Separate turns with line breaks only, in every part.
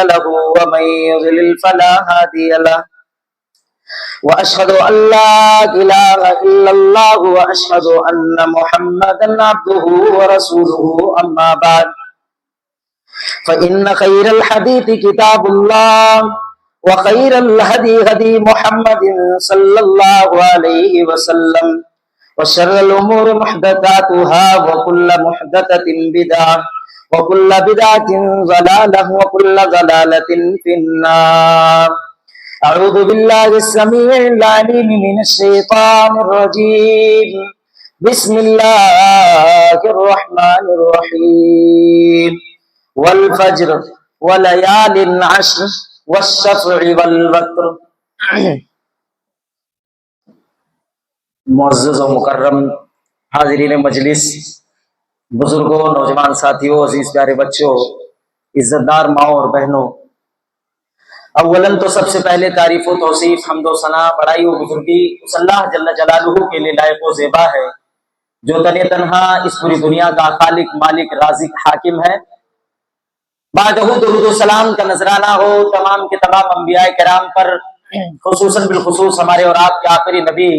له ومن يضلل فلا هادي له وأشهد أن لا إله إلا الله وأشهد أن محمدا عبده ورسوله أما بعد فإن خير الحديث كتاب الله وخير الهدي هدي محمد صلى الله عليه وسلم وشر الأمور محدثاتها وكل محدثة بدعة وكل بدعة ضلالة وكل ضلالة في النار. أعوذ بالله السميع العليم من الشيطان الرجيم. بسم الله الرحمن الرحيم. والفجر وليال عشر والشفع والوتر. معزز و مکرم حاضرین مجلس، بزرگوں، نوجوان ساتھیوں، عزیز پیارے بچوں، عزت دار ماؤں اور بہنوں، اولاً تو سب سے پہلے تعریف و توصیف، حمد و ثنا، بڑائی و بزرگی اس اللہ جل جلالہ کے لیے لائق و زیبا ہے جو تنہا تنہا اس پوری دنیا کا خالق، مالک، رازق، حاکم ہے۔ بعدہ درود و سلام کا نذرانہ ہو تمام کے تمام انبیاء کرام پر، خصوصاً بالخصوص ہمارے اور آپ کے آخری نبی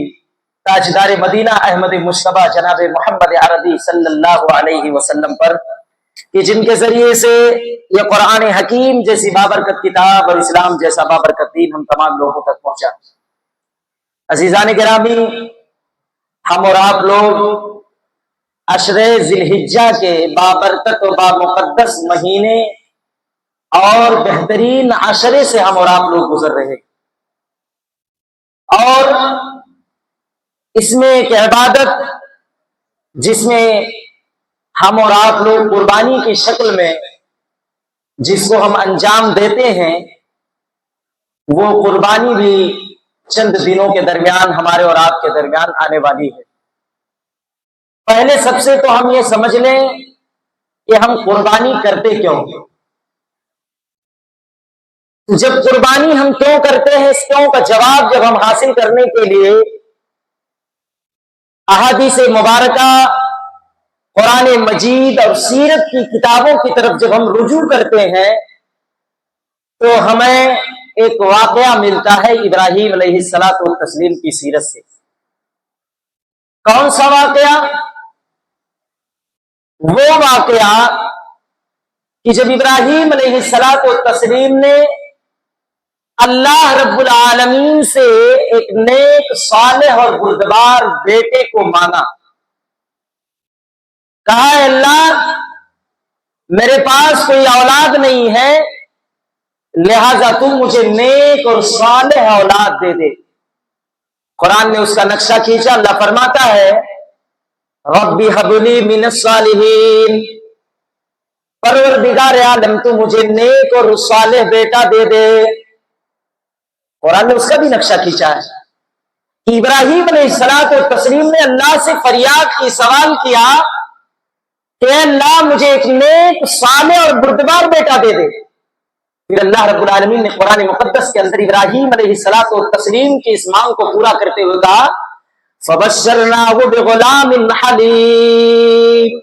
تاجدار مدینہ احمد مجتبیٰ جناب محمد عربی صلی اللہ علیہ وسلم پر، کہ جن کے ذریعے سے یہ قرآن حکیم جیسی بابرکت کتاب اور اسلام جیسا بابرکت دین ہم تمام لوگوں تک پہنچا۔ عزیزان گرامی، ہم اور آپ لوگ عشر ذی الحجہ کے بابرکت و بامقدس مہینے اور بہترین عشرے سے ہم اور آپ لوگ گزر رہے، اور اس میں ایک عبادت جس میں ہم اور آپ لوگ قربانی کی شکل میں جس کو ہم انجام دیتے ہیں، وہ قربانی بھی چند دنوں کے درمیان ہمارے اور آپ کے درمیان آنے والی ہے۔ پہلے سب سے تو ہم یہ سمجھ لیں کہ ہم قربانی کرتے کیوں؟ جب قربانی ہم کیوں کرتے ہیں، اس کیوں کا جواب جب ہم حاصل کرنے کے لیے احادیث مبارکہ، قرآن مجید اور سیرت کی کتابوں کی طرف جب ہم رجوع کرتے ہیں تو ہمیں ایک واقعہ ملتا ہے ابراہیم علیہ السلام کی سیرت سے۔ کون سا واقعہ؟ وہ واقعہ کہ جب ابراہیم علیہ السلام نے اللہ رب العالمین سے ایک نیک، صالح اور بردبار بیٹے کو مانگا، کہا اے اللہ میرے پاس کوئی اولاد نہیں ہے، لہذا تم مجھے نیک اور صالح اولاد دے دے۔ قرآن نے اس کا نقشہ کھینچا، اللہ فرماتا ہے رب ہب لی من الصالحین، پروردگار عالم تو مجھے نیک اور صالح بیٹا دے دے۔ قرآن نے اس کا بھی نقشہ کھینچا ہے کہ ابراہیم علیہ السلام نے اللہ سے فریاد کی، سوال کیا کہ اے اللہ مجھے ایک نیک، صالح اور بردبار بیٹا دے دے۔ پھر اللہ رب العالمین نے قرآن مقدس کے اندر ابراہیم علیہ السلام کی اس مانگ کو پورا کرتے ہوئے کہا فبشرناہ بغلام حلیم،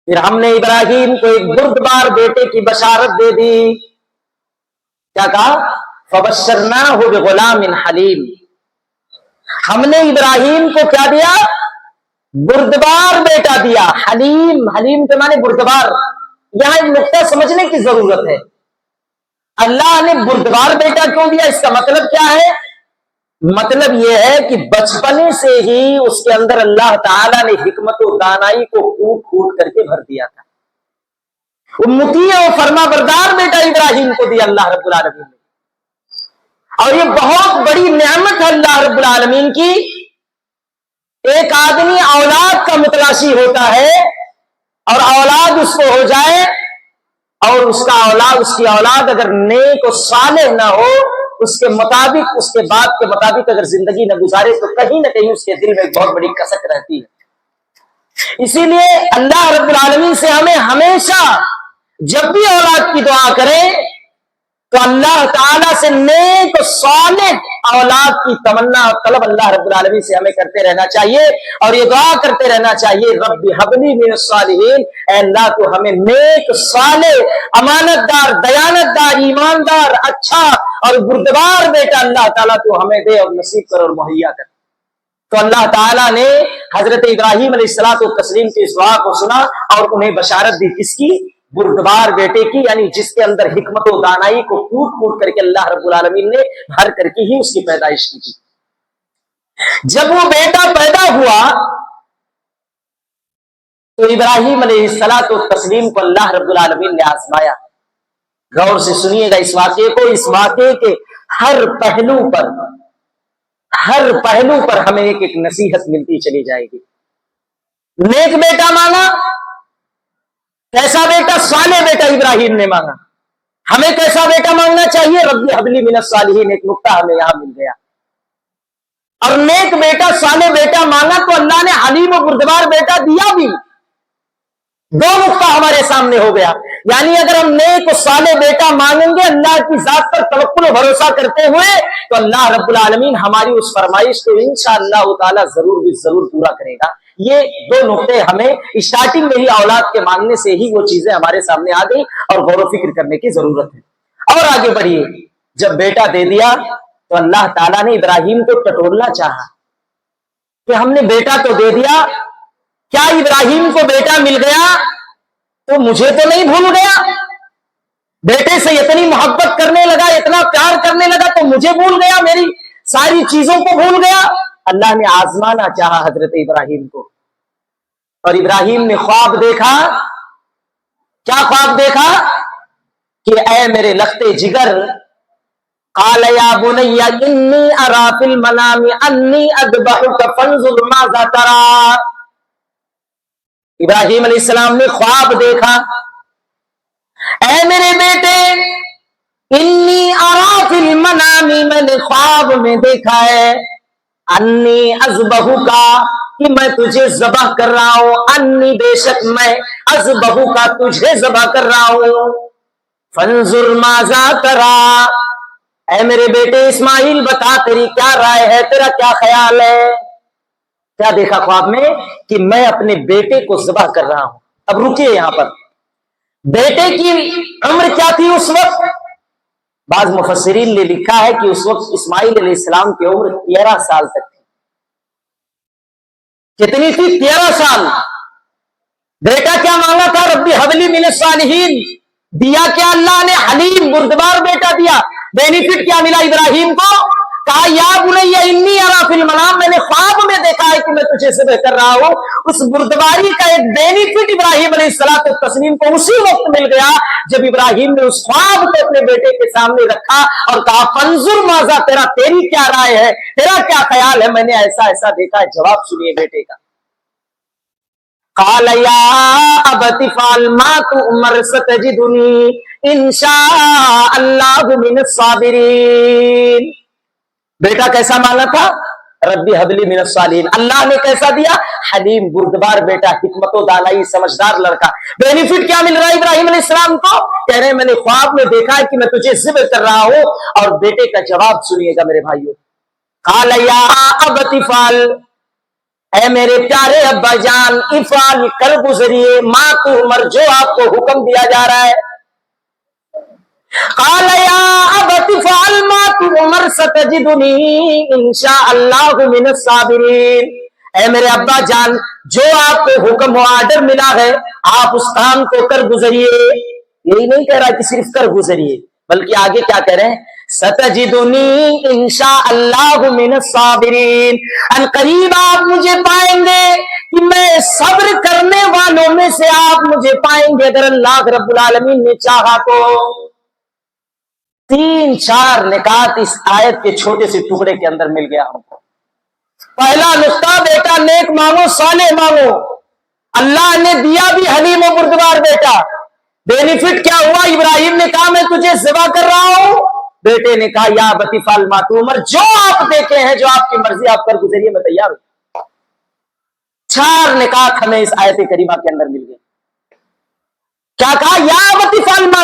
پھر ہم نے ابراہیم کو ایک بردبار بیٹے کی بشارت دے دی۔ کیا کہا؟ فبشرناہ بغلام حلیم، ہم نے ابراہیم کو کیا دیا؟ بردبار بیٹا دیا۔ حلیم، حلیم کے معنی بردبار۔ یہاں ایک نقطہ سمجھنے کی ضرورت ہے، اللہ نے بردبار بیٹا کیوں دیا؟ اس کا مطلب کیا ہے؟ مطلب یہ ہے کہ بچپنے سے ہی اس کے اندر اللہ تعالیٰ نے حکمت و دانائی کو کوٹ کوٹ کر کے بھر دیا تھا۔ مطیع و فرما بردار بیٹا ابراہیم کو دیا اللہ رب العالمین نے، اور یہ بہت بڑی نعمت ہے اللہ رب العالمین کی۔ ایک آدمی اولاد کا متلاشی ہوتا ہے اور اولاد اس کو ہو جائے، اور اس کی اولاد اگر نیک و صالح نہ ہو، اس کے مطابق، اس کے باپ کے مطابق اگر زندگی نہ گزارے تو کہیں نہ کہیں اس کے دل میں ایک بہت بڑی کسک رہتی ہے۔ اسی لیے اللہ رب العالمین سے ہمیں ہمیشہ جب بھی اولاد کی دعا کریں تو اللہ تعالیٰ سے نیک صالح اولاد کی تمنا اور طلب اللہ رب العالمین سے ہمیں کرتے رہنا چاہیے، اور یہ دعا کرتے رہنا چاہیے، رب هب لی من الصالحین، اے اللہ تو ہمیں نیک صالح امانت دار دیانت دار ایماندار اچھا اور بردبار بیٹا اللہ تعالیٰ تو ہمیں دے اور نصیب کر اور مہیا کر۔ تو اللہ تعالیٰ نے حضرت ابراہیم علیہ الصلوۃ والتسلیم کی اس دعا کو سنا اور انہیں بشارت دی، کس کی؟ بردبار بیٹے کی، یعنی جس کے اندر حکمت و دانائی کو کوٹ کوٹ کر کے اللہ رب العالمین نے بھر کر کے ہی اس کی پیدائش کی تھی۔ جب وہ بیٹا پیدا ہوا تو ابراہیم علیہ الصلوۃ والتسلیم کو اللہ رب العالمین نے آزمایا۔ غور سے سنیے گا اس واقعے کو، اس واقعے کے ہر پہلو پر ہمیں ایک ایک نصیحت ملتی چلی جائے گی۔ نیک بیٹا مانگا، کیسا بیٹا؟ صالح بیٹا ابراہیم نے مانگا۔ ہمیں کیسا بیٹا مانگنا چاہیے؟ رب هب لی من الصالحین، ایک نقطہ ہمیں یہاں مل گیا۔ اور نیک بیٹا صالح بیٹا مانگا تو اللہ نے حلیم و بردبار بیٹا دیا بھی، دو نقطہ ہمارے سامنے ہو گیا۔ یعنی اگر ہم نیک و صالح بیٹا مانگیں گے اللہ کی ذات پر توکل و بھروسہ کرتے ہوئے تو اللہ رب العالمین ہماری اس فرمائش کو انشاءاللہ تعالی ضرور بھی ضرور پورا کرے گا۔ یہ دو نقطے ہمیں اسٹارٹنگ میں ہی اولاد کے مانگنے سے ہی وہ چیزیں ہمارے سامنے آ گئی اور غور و فکر کرنے کی ضرورت ہے۔ اور آگے بڑھیے، جب بیٹا دے دیا تو اللہ تعالیٰ نے ابراہیم کو ٹٹولنا چاہا کہ ہم نے بیٹا تو دے دیا، کیا ابراہیم کو بیٹا مل گیا تو مجھے تو نہیں بھول گیا؟ بیٹے سے اتنی محبت کرنے لگا، اتنا پیار کرنے لگا تو مجھے بھول گیا، میری ساری چیزوں کو بھول گیا؟ اللہ نے آزمانا چاہا حضرت ابراہیم کو، اور ابراہیم نے خواب دیکھا۔ کیا خواب دیکھا؟ کہ اے میرے لختے جگر، قال یا بنی انی ارا فی المنام انی اذبحک فانظر ماذا تری۔ ابراہیم علیہ السلام نے خواب دیکھا، اے میرے بیٹے انی ارا فی المنام، میں نے خواب میں دیکھا ہے، انی اذبحک، کہ میں تجھے ذبح کر رہا ہوں، انی بے شک میں، اذبحک تجھے ذبح کر رہا ہوں، فانظر ماذا تری، اے میرے بیٹے اسماعیل بتا تیری کیا رائے ہے، تیرا کیا خیال ہے؟ کیا دیکھا خواب میں؟ کہ میں اپنے بیٹے کو ذبح کر رہا ہوں۔ اب رکیے یہاں پر، بیٹے کی عمر کیا تھی اس وقت؟ بعض مفسرین نے لکھا ہے کہ اس وقت اسماعیل علیہ السلام کی عمر 13 سال تک تھی۔ کتنی تھی؟ 13 سال۔ بیٹا کیا مانگا تھا؟ ربی هب لی من الصالحین، دیا کیا اللہ نے؟ حلیم بردبار بیٹا دیا۔ بینیفٹ کیا ملا ابراہیم کو؟ کہا یا بنی انی ارا فی المنام، میں نے خواب میں دیکھا ہے کہ میں تجھے ذبح کر رہا ہوں۔ اس بردباری کا ایک بینیفٹ ابراہیم علیہ الصلوۃ والتسلیم کو اسی وقت مل گیا جب ابراہیم نے اس خواب کو اپنے بیٹے کے سامنے رکھا اور کہا فانظر ماذا تری، تیری کیا رائے ہے، تیرا کیا خیال ہے، میں نے ایسا ایسا دیکھا ہے۔ جواب سنیے بیٹے کا، قال یا ابت افعل ما تؤمر ستجدنی ان شاء اللہ من الصابرین۔ بیٹا کیسا مانا تھا؟ ربی هب لی من الصالحین۔ اللہ نے کیسا دیا؟ حلیم بردبار بیٹا، حکمت و دانائی، سمجھدار لڑکا۔ بینیفٹ کیا مل رہا ہے ابراہیم علیہ السلام کو؟ کہہ رہے ہیں میں نے خواب میں دیکھا ہے کہ میں تجھے ذبح کر رہا ہوں، اور بیٹے کا جواب سنیے گا میرے بھائیوں، قال یا ابت افعل، اے میرے پیارے ابا جان، افعل کر گزریے، ما تؤمر جو آپ کو حکم دیا جا رہا ہے۔ قال یا ابت افعل ما تؤمر ستجدنی ان شاء اللہ من الصابرین، اے میرے ابا جان جو آپ کو حکم و آرڈر ملا ہے آپ اس کام کو کر گزریے۔ یہی نہیں کہہ رہا کہ صرف کر گزریے، بلکہ آگے کیا کہہ رہے ہیں؟ ستجدنی ان شاء اللہ من الصابرین، ان قریب آپ مجھے پائیں گے کہ میں صبر کرنے والوں میں سے آپ مجھے پائیں گے اگر اللہ رب العالمین نے چاہا تو۔ 3-4 نکات اس آیت کے چھوٹے سے ٹکڑے کے اندر مل گیا ہم کو۔ پہلا نقطہ، بیٹا نیک مانگو، صالح مانگو، اللہ نے دیا بھی حلیم و بردبار بیٹا۔ بینیفٹ کیا ہوا؟ ابراہیم نے کہا میں تجھے ذبح کر رہا ہوں، بیٹے نے کہا یا ابت افعل ما تؤمر، جو آپ دیکھے ہیں، جو آپ کی مرضی آپ کر گزریے، میں تیار ہوں۔ 4 نکات ہمیں اس آیت کریمہ کے اندر مل گئے۔ کیا کہا؟ یا ابت افعل ما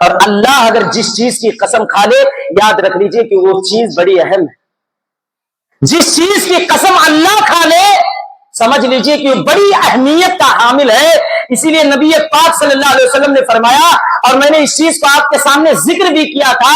اور اللہ اگر جس چیز کی قسم کھا لے یاد رکھ لیجئے کہ وہ چیز بڑی اہم ہے. جس چیز کی قسم اللہ کھا لے سمجھ لیجئے کہ وہ بڑی اہمیت کا حامل ہے. اسی لیے نبی پاک صلی اللہ علیہ وسلم نے فرمایا, اور میں نے اس چیز کو آپ کے سامنے ذکر بھی کیا تھا,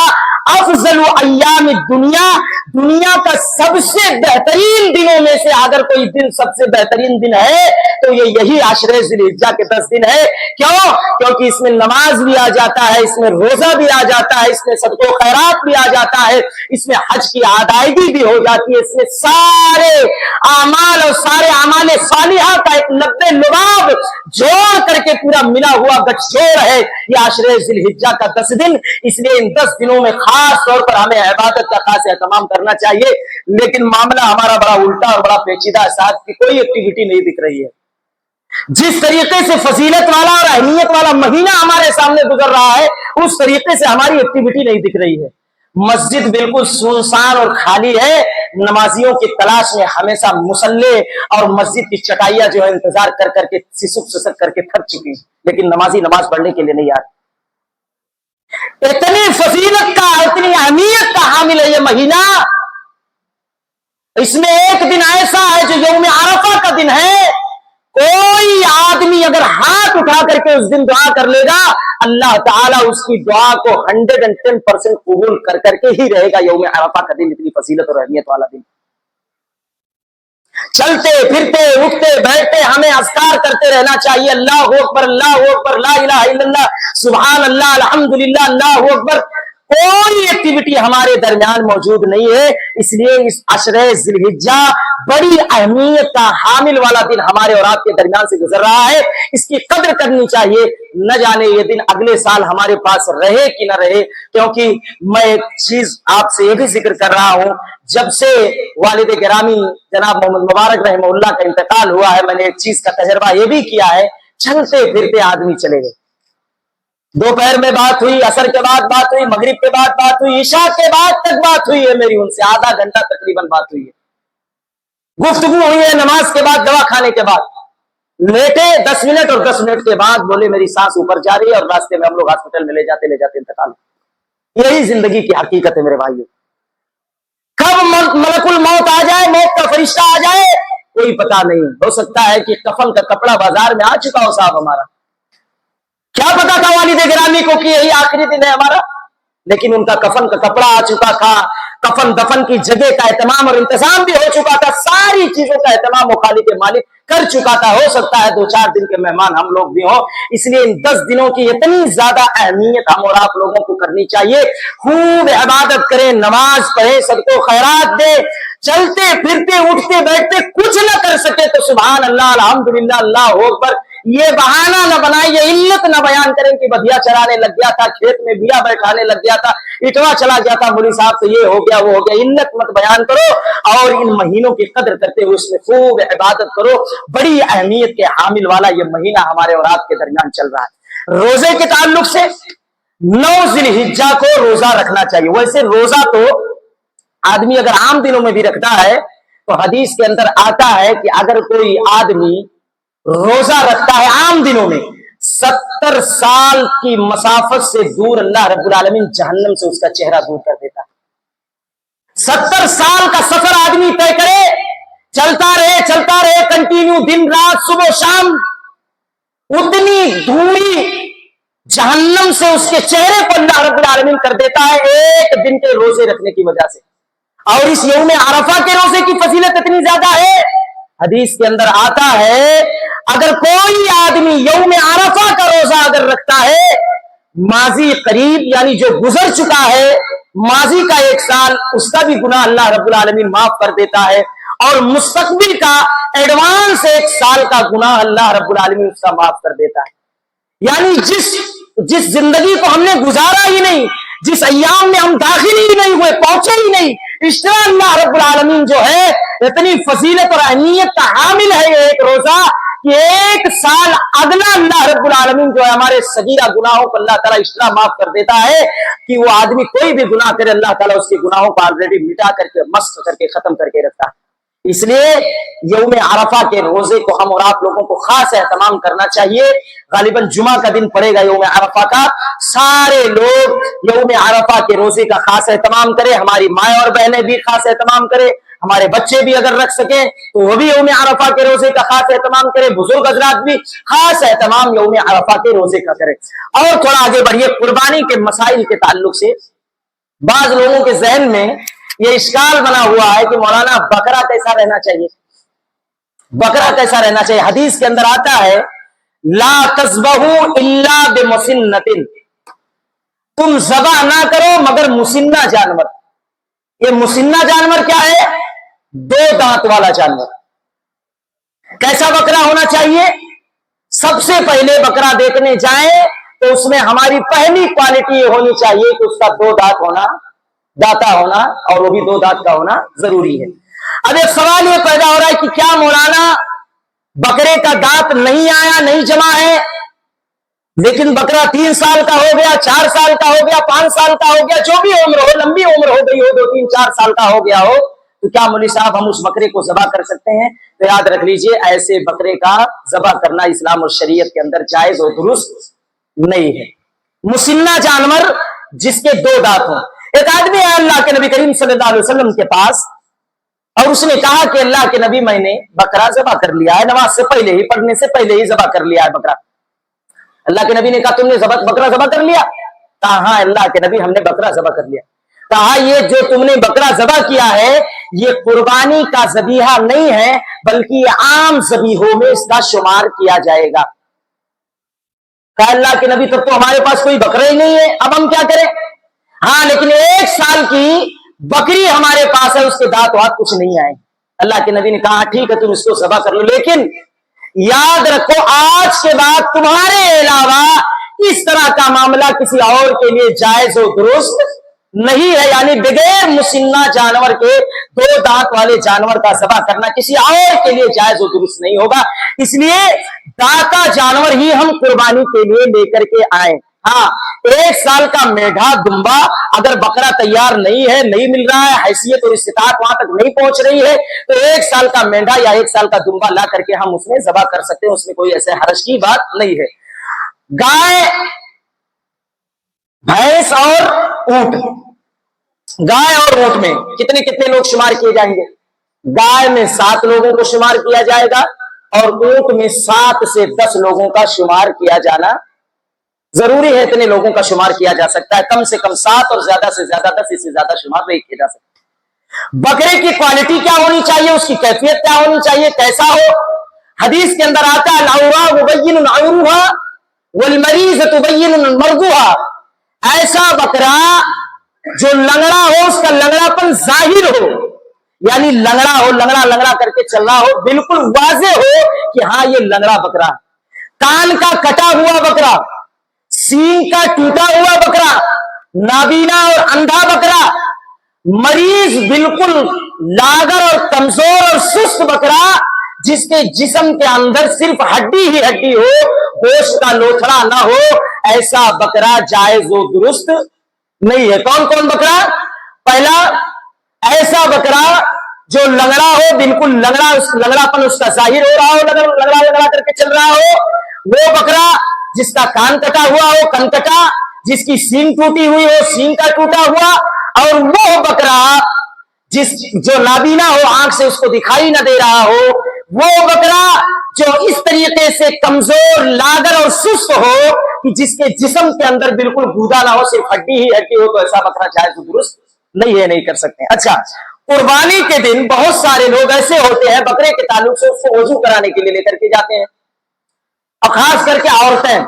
افضل ایام دنیا, دنیا کا سب سے بہترین دنوں میں سے اگر کوئی دن سب سے بہترین دن ہے تو یہ یہی عشرہ ذی الحجہ کے 10 دن ہے. کیوں؟ کیونکہ اس میں نماز بھی آ جاتا ہے, اس میں روزہ بھی آ جاتا ہے, اس میں صدقہ و خیرات بھی آ جاتا ہے, اس میں حج کی ادائیگی بھی ہو جاتی ہے, اس میں سارے اعمال اور سارے اعمال صالحہ کا ایک 90 لباب جوڑ کر کے پورا ملا ہوا گٹجوڑ ہے یہ عشرہ ذی الحجہ کا 10 دن. اس لیے ان 10 دنوں میں خاص طور پر ہمیں عبادت کا خاص اہتمام کرنا چاہیے. لیکن معاملہ ہمارا بڑا الٹا اور بڑا پیچیدہ ہے, ساتھ کی کوئی ایکٹیویٹی نہیں دکھ رہی ہے. جس طریقے سے فضیلت والا اور اہمیت والا مہینہ ہمارے سامنے گزر رہا ہے اس طریقے سے ہماری ایکٹیویٹی نہیں دکھ رہی ہے. مسجد بالکل سنسان اور خالی ہے, نمازیوں کی تلاش میں ہمیشہ مصلے اور مسجد کی چٹائیاں جو ہے انتظار کر کر کے سسک سسک کر کے تھک چکی, لیکن نمازی نماز پڑھنے کے لیے نہیں آتے. اتنی فضیلت کا, اتنی اہمیت کا حامل ہے یہ مہینہ. اس میں ایک دن ایسا ہے جو یوم عرفہ کا دن ہے. کوئی آدمی اگر ہاتھ اٹھا کر کے اس دن دعا کر لے گا اللہ تعالیٰ اس کی دعا کو 110% قبول کر کر کے ہی رہے گا. یوم عرفہ کا دن اتنی فضیلت اور اہمیت والا دن. چلتے پھرتے اٹھتے بیٹھتے ہمیں اذکار کرتے رہنا چاہیے. اللہ اکبر, اللہ اکبر, لا الہ الا اللہ, سبحان اللہ, الحمدللہ, اللہ اکبر. کوئی ایکٹیویٹی ہمارے درمیان موجود نہیں ہے. اس لیے اس عشرہ ذی الحجہ بڑی اہمیت کا حامل والا دن ہمارے اور آپ کے درمیان سے گزر رہا ہے. اس کی قدر کرنی چاہیے. نہ جانے یہ دن اگلے سال ہمارے پاس رہے کہ نہ رہے. کیونکہ میں ایک چیز آپ سے یہ بھی ذکر کر رہا ہوں, جب سے والد گرامی جناب محمد مبارک رحمہ اللہ کا انتقال ہوا ہے میں نے ایک چیز کا تجربہ یہ بھی کیا ہے, چلتے پھرتے آدمی چلے گئے. دوپہر میں بات ہوئی, عصر کے بعد بات ہوئی, مغرب کے بعد بات ہوئی, عشاء کے بعد تک بات ہوئی ہے میری ان سے, آدھا گھنٹہ تقریباً بات ہوئی ہے, گفتگو ہوئی ہے. نماز کے بعد, دوا کھانے کے بعد لیٹے 10 منٹ, اور 10 منٹ کے بعد بولے میری سانس اوپر جا رہی ہے, اور راستے میں ہم لوگ ہاسپٹل میں لے جاتے انتقال. یہی زندگی کی حقیقت ہے میرے بھائیوں. کب ملک الموت آ جائے, موت کا فرشتہ آ جائے, کوئی پتہ نہیں. ہو سکتا ہے کہ کفن کا کپڑا بازار میں آ چکا ہو صاحب ہمارا, کیا پتا تھا والد گرامی کو کہ یہی آخری دن ہے ہمارا, لیکن ان کا کفن کا کپڑا آ چکا تھا, کفن دفن کی جگہ کا اہتمام اور انتظام بھی ہو چکا تھا, ساری چیزوں کا اہتمام وہ خالق مالک کر چکا تھا. ہو سکتا ہے 2-4 دن کے مہمان ہم لوگ بھی ہوں. اس لیے ان 10 دنوں کی اتنی زیادہ اہمیت ہم اور آپ لوگوں کو کرنی چاہیے. خوب عبادت کریں, نماز پڑھیں, صدقہ و خیرات دیں. چلتے پھرتے اٹھتے بیٹھتے کچھ نہ کر سکے تو سبحان اللہ, الحمدللہ, اللہ اکبر, یہ بہانہ نہ بنائیں, یہ علت نہ بیان کریں کہ بدیا چرانے لگ گیا تھا, کھیت میں بیا بیٹھانے لگ گیا تھا, اٹوا چلا گیا تھا مولوی صاحب سے, یہ ہو گیا وہ ہو گیا. علت مت بیان کرو, اور ان مہینوں کی قدر کرتے ہوئے اس میں خوب عبادت کرو. بڑی اہمیت کے حامل والا یہ مہینہ ہمارے اور آپ کے درمیان چل رہا ہے. روزے کے تعلق سے 9 ذی الحجہ کو روزہ رکھنا چاہیے. ویسے روزہ تو آدمی اگر عام دنوں میں بھی رکھتا ہے تو حدیث کے اندر آتا ہے کہ اگر کوئی آدمی روزہ رکھتا ہے عام دنوں میں 70 سال کی مسافت سے دور اللہ رب العالمین جہنم سے اس کا چہرہ دور کر دیتا ہے. 70 سال کا سفر آدمی طے کرے, چلتا رہے کنٹینیو, دن رات صبح شام, اتنی دوری جہنم سے اس کے چہرے کو اللہ رب العالمین کر دیتا ہے ایک دن کے روزے رکھنے کی وجہ سے. اور اس یوم عرفہ کے روزے کی فضیلت اتنی زیادہ ہے, حدیث کے اندر آتا ہے اگر کوئی آدمی یوم عرفہ کا روزہ اگر رکھتا ہے, ماضی قریب یعنی جو گزر چکا ہے ماضی کا 1 سال, اس کا بھی گناہ اللہ رب العالمین معاف کر دیتا ہے, اور مستقبل کا ایڈوانس 1 سال کا گناہ اللہ رب العالمین اس کا معاف کر دیتا ہے. یعنی جس زندگی کو ہم نے گزارا ہی نہیں, جس ایام میں ہم داخل ہی نہیں ہوئے, پہنچے ہی نہیں, اس طرح اللہ رب العالمین جو ہے اتنی فضیلت اور اہمیت کا حامل ہے یہ ایک روزہ کہ 1 سال اگلا اللہ رب العالمین جو ہے ہمارے صغیرہ گناہوں کو اللہ تعالیٰ اس طرح معاف کر دیتا ہے کہ وہ آدمی کوئی بھی گناہ کرے اللہ تعالیٰ اس کے گناہوں کو آلریڈی مٹا کر کے, مسح کر کے, ختم کر کے رکھتا ہے. اس لیے یوم عرفہ کے روزے کو ہم اور آپ لوگوں کو خاص اہتمام کرنا چاہیے. غالباً جمعہ کا دن پڑے گا یوم عرفہ کا. سارے لوگ یوم عرفہ کے روزے کا خاص اہتمام کریں. ہماری مائیں اور بہنیں بھی خاص اہتمام کریں. ہمارے بچے بھی اگر رکھ سکیں تو وہ بھی یوم عرفہ کے روزے کا خاص اہتمام کریں. بزرگ حضرات بھی خاص اہتمام یوم عرفہ کے روزے کا کریں. اور تھوڑا آگے بڑھیے. قربانی کے مسائل کے تعلق سے بعض لوگوں کے ذہن میں یہ اشکال بنا ہوا ہے کہ مولانا بکرا کیسا رہنا چاہیے, بکرا کیسا رہنا چاہیے. حدیث کے اندر آتا ہے لا تذبحوا الا بمسنۃ, تم ذبح نہ کرو مگر مسنہ جانور. یہ مسنہ جانور کیا ہے؟ 2 دانت والا جانور. کیسا بکرا ہونا چاہیے؟ سب سے پہلے بکرا دیکھنے جائیں تو اس میں ہماری پہلی کوالٹی یہ ہونی چاہیے کہ اس کا 2 دانت ہونا, داتا ہونا, اور وہ بھی 2 دانت کا ہونا ضروری ہے. اب ایک سوال یہ پیدا ہو رہا ہے کہ کیا مولانا بکرے کا دانت نہیں آیا, نہیں جمع ہے, لیکن بکرا 3 سال کا ہو گیا, 4 سال کا ہو گیا, 5 سال کا ہو گیا, جو بھی عمر ہو, لمبی عمر ہو گئی ہو, 2 3 4 سال کا ہو گیا ہو, تو کیا مولوی صاحب ہم اس بکرے کو ذبح کر سکتے ہیں؟ تو یاد رکھ لیجئے ایسے بکرے کا ذبح کرنا اسلام اور شریعت کے اندر جائز اور درست نہیں ہے. مسنہ جانور جس کے 2 دانت ہوں. ایک آدمی ہے اللہ کے نبی کریم صلی اللہ علیہ وسلم کے پاس, اور اس نے کہا کہ اللہ کے نبی میں نے بکرا ذبح کر لیا ہے, نماز سے پہلے ہی, پڑھنے سے پہلے ہی ذبح کر لیا ہے بکرا. اللہ کے نبی نے کہا تم نے بکرا ذبح کر لیا؟ کہا ہاں اللہ کے نبی ہم نے بکرا ذبح کر لیا. کہا یہ جو تم نے بکرا ذبح کیا ہے یہ قربانی کا ذبیحہ نہیں ہے بلکہ یہ عام ذبیحوں میں اس کا شمار کیا جائے گا. کہا اللہ کے نبی تب تو ہمارے پاس کوئی بکرا ہی نہیں ہے, اب ہم کیا کریں؟ ہاں لیکن 1 سال کی بکری ہمارے پاس ہے, اس کے دانت وات کچھ نہیں آئے. اللہ کے نبی نے کہا ٹھیک ہے تم اس کو ذبح کر لو, لیکن یاد رکھو آج کے بعد تمہارے علاوہ اس طرح کا معاملہ کسی اور کے لیے جائز و درست نہیں ہے. یعنی بغیر مسنہ جانور کے 2 دانت والے جانور کا ذبح کرنا کسی اور کے لیے جائز و درست نہیں ہوگا. اس لیے داتا جانور ہی ہم قربانی کے لیے لے کر کے آئیں. ہاں 1 سال کا میڈھا دمبا اگر بکرا تیار نہیں ہے, نہیں مل رہا ہے, حیثیت اور استطاعت وہاں تک نہیں پہنچ رہی ہے, تو 1 سال کا میڈھا یا 1 سال کا دمبا لا کر کے ہم اس میں ذبح کر سکتے ہیں. اس میں کوئی ایسے حرج کی بات نہیں ہے. گائے, بھینس اور اونٹ, گائے اور اونٹ میں کتنے لوگ شمار کیے جائیں گے؟ گائے میں 7 لوگوں کو شمار کیا جائے گا اور اونٹ میں 7 سے 10 لوگوں کا شمار کیا جانا ضروری ہے. اتنے لوگوں کا شمار کیا جا سکتا ہے, کم سے کم 7 اور زیادہ سے زیادہ 10, اس سے زیادہ شمار نہیں کیا جا سکتا. بکرے کی کوالٹی کیا ہونی چاہیے, اس کی کیفیت کیا ہونی چاہیے, کیسا ہو؟ حدیث کے اندر آتا ہے العوراء مبین عورها والمریض تبین مرضها. ایسا بکرا جو لنگڑا ہو, اس کا لنگڑا پن ظاہر ہو, یعنی لنگڑا ہو, لنگڑا کر کے چل رہا ہو, بالکل واضح ہو کہ ہاں یہ لنگڑا بکرا. کان کا کٹا ہوا بکرا, سینگ کا ٹوٹا ہوا بکرا, نابینا اور اندھا بکرا, مریض بالکل لاغر اور کمزور اور سست بکرا جس کے جسم کے اندر صرف ہڈی ہی ہڈی ہو, گوشت کا لوتھڑا نہ ہو, ایسا بکرا جائز و درست نہیں ہے. کون کون بکرا؟ پہلا ایسا بکرا جو لنگڑا ہو, بالکل لنگڑا پن اس کا ظاہر ہو رہا ہو, لنگڑا کر کے چل رہا ہو. وہ بکرا جس کا کان کٹا ہوا ہو, کن کٹا, جس کی سینگ ٹوٹی ہوئی ہو, سینگ کا ٹوٹا ہوا. اور وہ بکرا جو نابینا ہو, آنکھ سے اس کو دکھائی نہ دے رہا ہو. وہ بکرا جو اس طریقے سے کمزور, لاغر اور سست ہو کہ جس کے جسم کے اندر بالکل گودا نہ ہو, صرف ہڈی ہی ہڈی ہو, تو ایسا بکرا جائز و درست نہیں ہے, نہیں کر سکتے. اچھا, قربانی کے دن بہت سارے لوگ ایسے ہوتے ہیں بکرے کے تعلق سے اس کو وضو کرانے کے لیے لے کر کے جاتے ہیں. اور خاص کر کے عورتیں,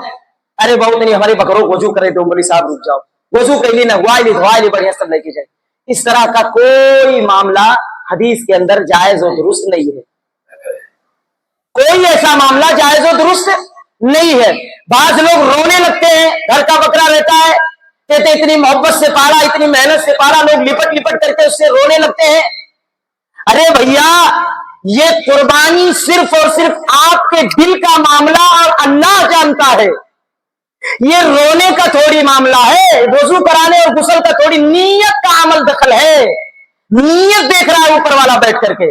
ارے بہت نہیں ہمارے بکروں کو وضو کرے, تو مولوی صاحب رک جاؤ, وضو کے لیے نہ دھوا لی بڑھیا سب لے کے جائے. اس طرح کا کوئی معاملہ حدیث کے اندر جائز و درست نہیں ہے. کوئی ایسا معاملہ جائز و درست نہیں ہے. بعض لوگ رونے لگتے ہیں, گھر کا بکرا رہتا ہے, کہتے اتنی محبت سے پالا, اتنی محنت سے پالا, لوگ لپٹ لپٹ کر کے اس سے رونے لگتے ہیں. ارے بھیا, یہ قربانی صرف اور صرف آپ کے دل کا معاملہ اور اللہ جانتا ہے. یہ رونے کا تھوڑی معاملہ ہے, وضو کرانے اور غسل کا تھوڑی, نیت کا عمل دخل ہے. نیت دیکھ رہا ہے اوپر والا بیٹھ کر کے.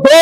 2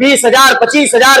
20,000, 25,000,